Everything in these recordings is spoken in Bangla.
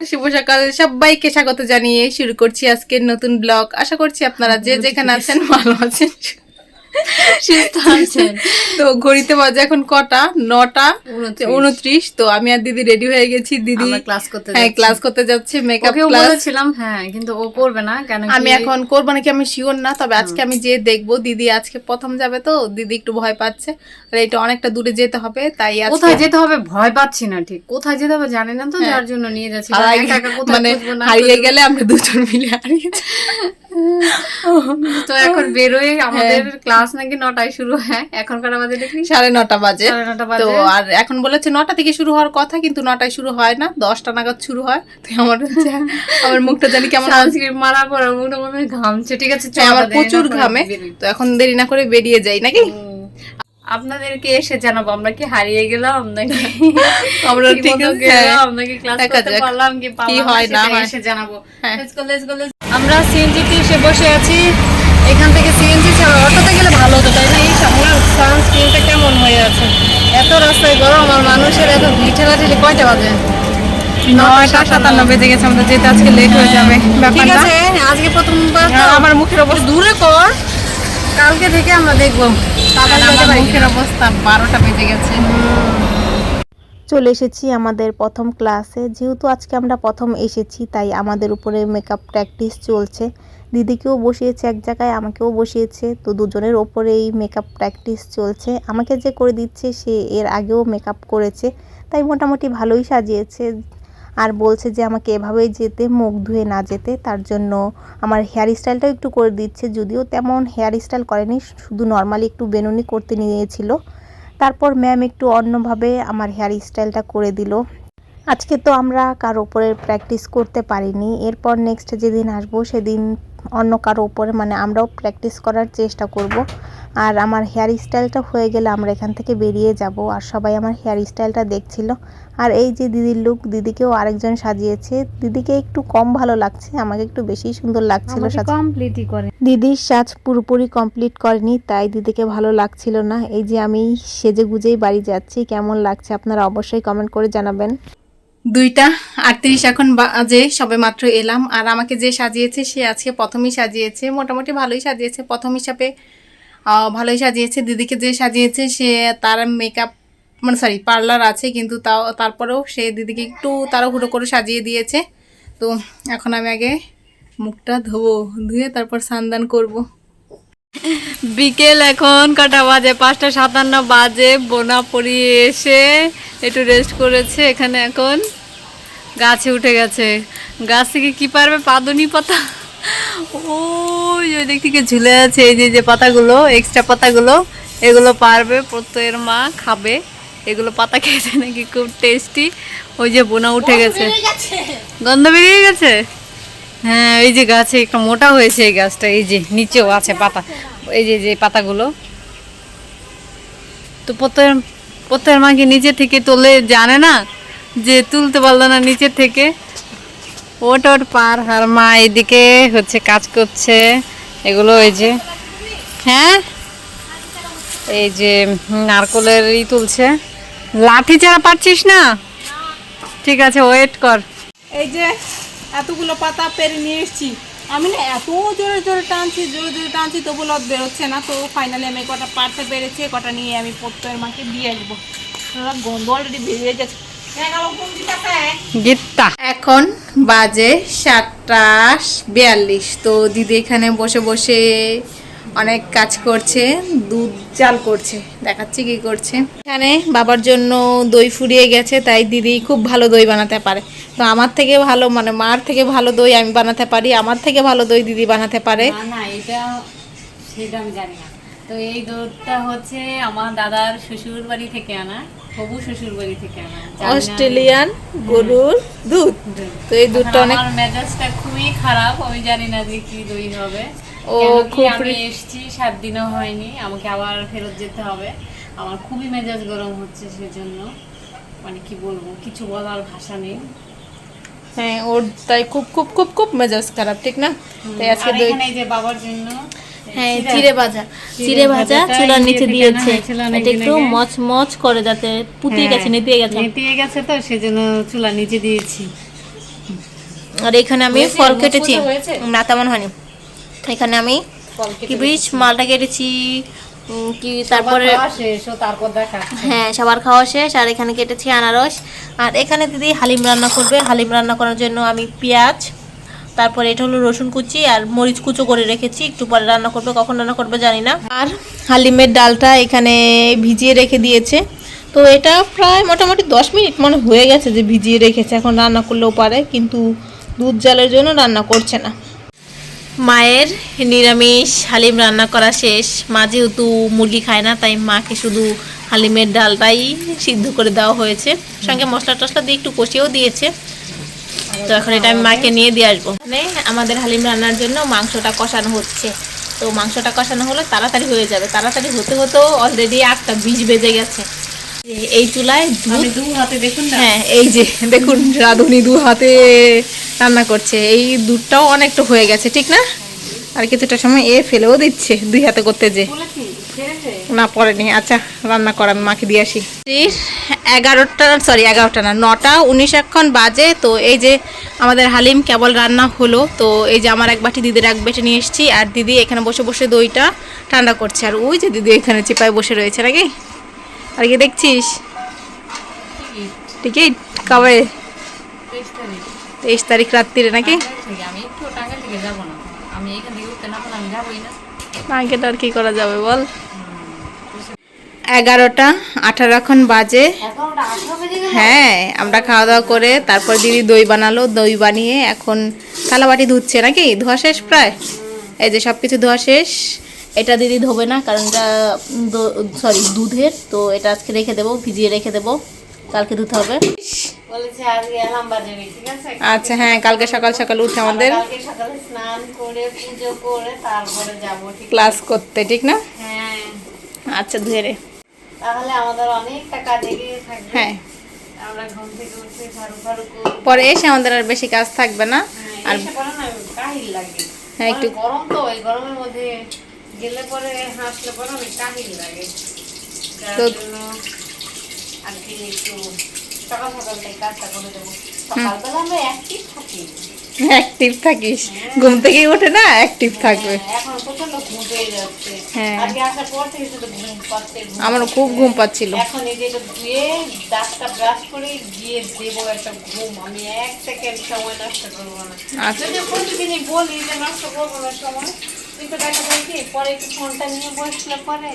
শুভ সকাল সবাইকে স্বাগত জানিয়ে শুরু করছি আজকের নতুন ব্লগ। আশা করছি আপনারা যে যেখানে আছেন ভালো আছেন, সুস্থ আছেন। তো ঘড়িতে বাজে এখন কটা, 9:29। তো আমি আর দিদি রেডি হয়ে গেছি। দিদি ক্লাস করতে যাচ্ছে, মেকআপ ক্লাস। বলেছিলাম হ্যাঁ, কিন্তু ও করবে না কেন, আমি এখন করবো নাকি আমি শিওর না, তবে আজকে আমি যে দেখবো। দিদি আজকে প্রথম যাবে, তো দিদি একটু ভয় পাচ্ছে, আর এটা অনেকটা দূরে যেতে হবে, তাই কোথায় যেতে হবে ভয় পাচ্ছি না, ঠিক কোথায় যেতে হবে জানি না তো, যার জন্য নিয়ে যাচ্ছি। মানে হারিয়ে গেলে আমরা দুজন মিলে হারিয়ে তো এখন বেরোয়। আমাদের ক্লাস নাকি 9টায় শুরু হয়, এখনকার বাজে দেখি 9:30 বাজে। তো আর এখন বলেছে 9টা থেকে শুরু হওয়ার কথা, কিন্তু 9টায় শুরু হয় না, 10টা নাগাদ শুরু হয়। তো আমার মুখটা জানি কেমন মারা পড়া, মুখটা মনে হয় ঘামছে। ঠিক আছে, আমার প্রচুর ঘামে, তো এখন দেরি না করে বেরিয়ে যাই নাকি। আপনাদেরকে এসে জানাবো আমরা কি হারিয়ে গেলাম নাকি আমরা ঠিক গেলাম নাকি ক্লাস করতে পারলাম কি হয় না এসে জানাবো। আমরা সিএনজিতে এসে বসে আছি। এখান থেকে সিএনজি ছাড়া অটোতে গেলে ভালো হতো, তাই না? এই সানস্ক্রিনটা কেমন হয়ে আছে, এত রাস্তায় গরম আর মানুষের এত ভিড় ঠেলাঠেলি। কয়টা বাজে? 9:57 বেজে গেছে। আমাদের যেতে আজকে লেট হয়ে যাবে। ঠিক আছে, আজকে প্রথমবার আমার মুখের অবস্থা দূরে কর, কালকে থেকে আমরা দেখবো। মুখের অবস্থা 12টা বেজে গেছে। চলে এসেছি আমাদের প্রথম ক্লাসে। যেহেতু আজকে আমরা প্রথম এসেছি, তাই আমাদের উপরে মেকআপ প্র্যাকটিস চলছে। দিদিকেও বসিয়েছে এক জায়গায়, আমাকেও বসিয়েছে। তো দুজনের ওপরেই মেকআপ প্র্যাকটিস চলছে। আমাকে যে করে দিচ্ছে সে এর আগেও মেকআপ করেছে, তাই মোটামুটি ভালোই সাজিয়েছে। আর বলছে যে আমাকে এভাবেই যেতে, মুখ ধুয়ে না যেতে। তার জন্য আমার হেয়ার স্টাইলটাও একটু করে দিচ্ছে, যদিও তেমন হেয়ার স্টাইল করেনি, শুধু নর্মালি একটু বেনুনি করতে নিয়েছিল। তারপর ম্যাম একটু অন্যভাবে আমার হেয়ার স্টাইলটা করে দিল। আজকে তো আমরা কারো উপরে প্র্যাকটিস করতে পারিনি। এরপর নেক্সট যেদিন আসবো সেদিন অন্য কারো উপরে, মানে আমরাও প্র্যাকটিস করার চেষ্টা করব। আর আমার হেয়ার স্টাইলটা হয়ে গেলে আমরা এখান থেকে বেরিয়ে যাব। আর সবাই আমার হেয়ার স্টাইলটা দেখছিল। আর এই যে দিদির লুক, দিদিকেও আরেকজন সাজিয়েছে। দিদিকে একটু কম ভালো লাগছে, আমাকে একটু বেশি সুন্দর লাগছিল। কমপ্লিটই করে দিদির সাজ পুরোপুরি কমপ্লিট করেনি, তাই দিদিকে ভালো লাগছিল না। এই যে আমি সেজে গুজেই বাড়ি যাচ্ছি। কেমন লাগছে আপনারা অবশ্যই কমেন্ট করে জানাবেন। 2:38 এখন বাজে, সবে মাত্র এলাম। আর আমাকে যে সাজিয়েছে সে আজকে প্রথমই সাজিয়েছে, মোটামুটি ভালোই সাজিয়েছে, প্রথম হিসাবে ভালোই সাজিয়েছে। দিদিকে যে সাজিয়েছে সে তার মেকআপ মানে পার্লার আছে, কিন্তু তারপরেও সে দিদিকে একটু তাড়াহুড়ো করে সাজিয়ে দিয়েছে। তো এখন আমি আগে মুখটা ধুয়ে তারপর স্নান করব। বিকেল এখন কটা বাজে? 5:57 বাজে। বোনা পরিয়ে এসে একটু রেস্ট করেছে। এখানে এখন গাছে উঠে গেছে। গাছ থেকে কি পারবে? পাদুনি পাতা। ওই দিক থেকে ঝুলে আছে। এই যে পাতাগুলো, এক্সট্রা পাতাগুলো, এগুলো পারবে। প্রত্যয়ের মা খাবে এগুলো। পাতা খেতে নাকি খুব টেস্টি। ওই যে বোনা উঠে গেছে, গন্ধ বেরিয়ে গেছে। হ্যাঁ, এই যে গাছে একটা মোটা হয়েছে এই গাছটা। এই যে নিচেও আছে পাতা, এই যে পাতাগুলো। তো প্রত্যয়ের মা কি নিচে থেকে তোলে? জানে না যে তুলতে পারলো না নিচে থেকে। ওট পার আর মা এদিকে হচ্ছে কাজ করছে এগুলো। এই যে হ্যাঁ, এই যে নারকলের তুলছে। লাঠি ছাড়া পারছিস না? ঠিক আছে, ওয়েট কর। এই যে এতগুলো পাতা পেরে নিয়ে এসেছি। আমি না এত জোরে জোরে টানছি তবু লত বেরোচ্ছে না। তো ফাইনালি আমি কটা পারতে পেরেছি। কটা নিয়ে আমি প্রত্যয়ের মাকে দিয়ে আসবো। গন্ধ অলরেডি বেরিয়ে গেছে। এখন বাজে 7:42। তো দিদি এখানে বসে বসে অনেক কাজ করছে, দুধ জাল করছে, দেখাচ্ছি কি করছে। এখানে বাবার জন্য দই ফুরিয়ে গেছে, তাই দিদি খুব ভালো দই বানাতে পারে। তো আমার থেকে ভালো, মানে মার থেকে ভালো দই আমি বানাতে পারি, আমার থেকে ভালো দই দিদি বানাতে পারে। না এটা সেটা আমি জানি না। তো এই দুধটা হচ্ছে আমার দাদার শ্বশুর বাড়ি থেকে আনা, হবু শ্বশুর বাড়ি থেকে আনা, অস্ট্রেলিয়ান গরুর দুধ। তো এই দুধটা অনেক, আমার মেজাজটা খুবই খারাপ, আমি জানি না যে কি দই হবে। ও খুব, আমি এসেছি 7 দিনও হয়নি, আমাকে আবার ফেরত যেতে হবে। আমার খুবই মেজাজ গরম হচ্ছে, সেজন্য মানে কি বলবো, কিছু বলার ভাষা নেই। হ্যাঁ, ওর তাই খুব খুব খুব খুব মেজাজ খারাপ, ঠিক না? তাই আজকে দই, এই যে বাবার জন্য হ্যাঁ চিড়ে ভাজা চুলার নিচে দিয়েছে। এটা একটু মচমচ করে, যাতে পুতিয়ে গেছে, নেতিয়ে গেছে তো সেজন্য চুলার নিচে দিয়েছি। আর এখানে আমি ফল কেটেছি, না তেমন হয়নি। এখানে আমি কিবিচ মালটা কেটেছি, কি তারপরে হ্যাঁ সবার খাওয়া শেষ। আর এখানে কেটেছি আনারস। আর এখানে দিদি হালিম রান্না করবে। হালিম রান্না করার জন্য আমি পেঁয়াজ, তারপরে এটা হলো রসুন কুচি আর মরিচ কুচো করে রেখেছি, একটু পরে রান্না করবে, কখন রান্না করবে জানি না। আর হালিমের ডালটা এখানে ভিজিয়ে রেখে দিয়েছে, তো এটা প্রায় মোটামুটি 10 মিনিট মনে হয়ে গেছে যে ভিজিয়ে রেখেছে, এখন রান্না করলেও পারে, কিন্তু দুধ জালের জন্য রান্না করছে না। মায়ের নিরামিষ হালিম রান্না করা শেষ। মা যেহেতু মুরগি খায় না, তাই মাকে শুধু হালিমের ডালটাই সিদ্ধ করে দেওয়া হয়েছে, সঙ্গে মশলা টশলা দিয়ে একটু কষিয়েও দিয়েছে। তো এখন এটা আমি মাকে নিয়ে দিয়ে আসবো। মানে আমাদের হালিম রান্নার জন্য মাংসটা কষানো হচ্ছে, তো মাংসটা কষানো হলে তাড়াতাড়ি হয়ে যাবে। তাড়াতাড়ি হতে হতেও অলরেডি 8:20 বেজে গেছে। এই চুলায় দু হাতে দেখুন, হ্যাঁ এই যে দেখুন রাঁধুনি 2 হাতে রান্না করছে। এই দুধটাও অনেকটা হয়ে গেছে, ঠিক না? আর কিছুটা সময় ফেলেও দিচ্ছে 2 হাতে করতে, যে না পড়েনি। আচ্ছা রান্না কর, আমি মাকে দিয়ে আসি। 11টা না 9:19 এখন বাজে। তো এই যে আমাদের হালিম কেবল রান্না হলো। তো এই যে আমার এক বাটি, দিদির এক বাটি নিয়ে এসেছি। আর দিদি এখানে বসে বসে দইটা ঠান্ডা করছে। আর ওই যে দিদি এখানে চিপায় বসে রয়েছে নাকি। আর কি দেখছিস? টিকিট কবে? 23 তারিখ রাত্রিরে নাকি? টাঙ্কেটা আর কি করা যাবে বল। 11:18 এখন বাজে। হ্যাঁ আমরা খাওয়া দাওয়া করে তারপর দিদি দই বানালো। দই বানিয়ে এখন থালাবাটি ধুচ্ছে নাকি, ধোয়া শেষ প্রায়। এই যে সব কিছু ধোয়া শেষ। এটা দিদি ধোবে না, কারণ এটা দুধের, তো এটা আজকে রেখে দেবো, ভিজিয়ে রেখে দেবো, কালকে ধুতে হবে। আচ্ছা হ্যাঁ, কালকে সকাল সকাল উঠে আমাদের স্নান করে পুজো করে তারপরে যাবো ক্লাস করতে, ঠিক না? হ্যাঁ আচ্ছা ধুয়ে রে, তাহলে আমাদের অনেকটা কাজ এগিয়ে থাকবে। হ্যাঁ আমরা ঘুম থেকে উঠে ঝাড়ু ফাড়ু করব, পরে এসে আমাদের আর বেশি কাজ থাকবে না। আর এসে পরে না কাহিল লাগে, হ্যাঁ একটু গরম তো, এই গরমের মধ্যে গেলে পরে হাসলে পরে অনেক কাহিল লাগে। যার তো জন্য আর কি একটু সকাল সকালটাই কাজটা করে দেবো। সকালবেলা আমরা অ্যাক্টিভ থাকি। অ্যাক্টিভ থাকিস, ঘুম থেকে উঠে না অ্যাক্টিভ থাকবে। এখন প্রচন্ড ঘুম পেয়ে যাচ্ছে। হ্যাঁ আজকে আসার পর থেকে শুধু ঘুম পাচ্ছে। আমারও খুব ঘুম পাচ্ছিল। এখন এই যে এটা ধুয়ে দাঁতটা ব্রাশ করে গিয়ে দেবো একটা ঘুম। আমি 1 সেকেন্ড সময় নষ্ট করবো না। আচ্ছা যদি প্রতিদিনই বলি যে নষ্ট করবো না সময়, কিন্তু দেখা যায় কি পরে একটু ফোনটা নিয়ে বসলে পরে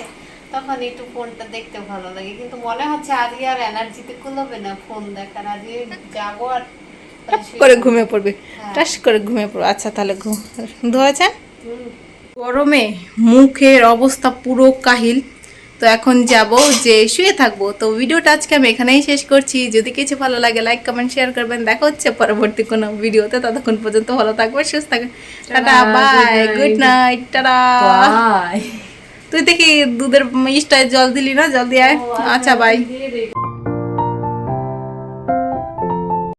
তখন একটু ফোনটা দেখতে ভালো লাগে, কিন্তু মনে হচ্ছে আজকে আর এনার্জিতে কুলাবে না ফোন দেখার। আজকে যাবো আর করে ঘুমিয়ে পড়বে, টাস করে ঘুমিয়ে পড়বে। আচ্ছা তাহলে ধোয়াছে। গরমে মুখের অবস্থা পুরো কাহিল। তো এখন যাব যে শুয়ে থাকবো। তো ভিডিওটা আজকে আমি এখানেই শেষ করছি। যদি কিছু ভালো লাগে লাইক কমেন্ট শেয়ার করবেন। দেখা হচ্ছে পরবর্তী কোনো ভিডিওতে, ততক্ষণ পর্যন্ত ভালো থাকবে, সুস্থ থাকবেন। Tata bye, good night, tata. তুই দেখি দুধের ইস্টায় জল দিলি না, জল দিয়ে আয়। আচ্ছা বাই।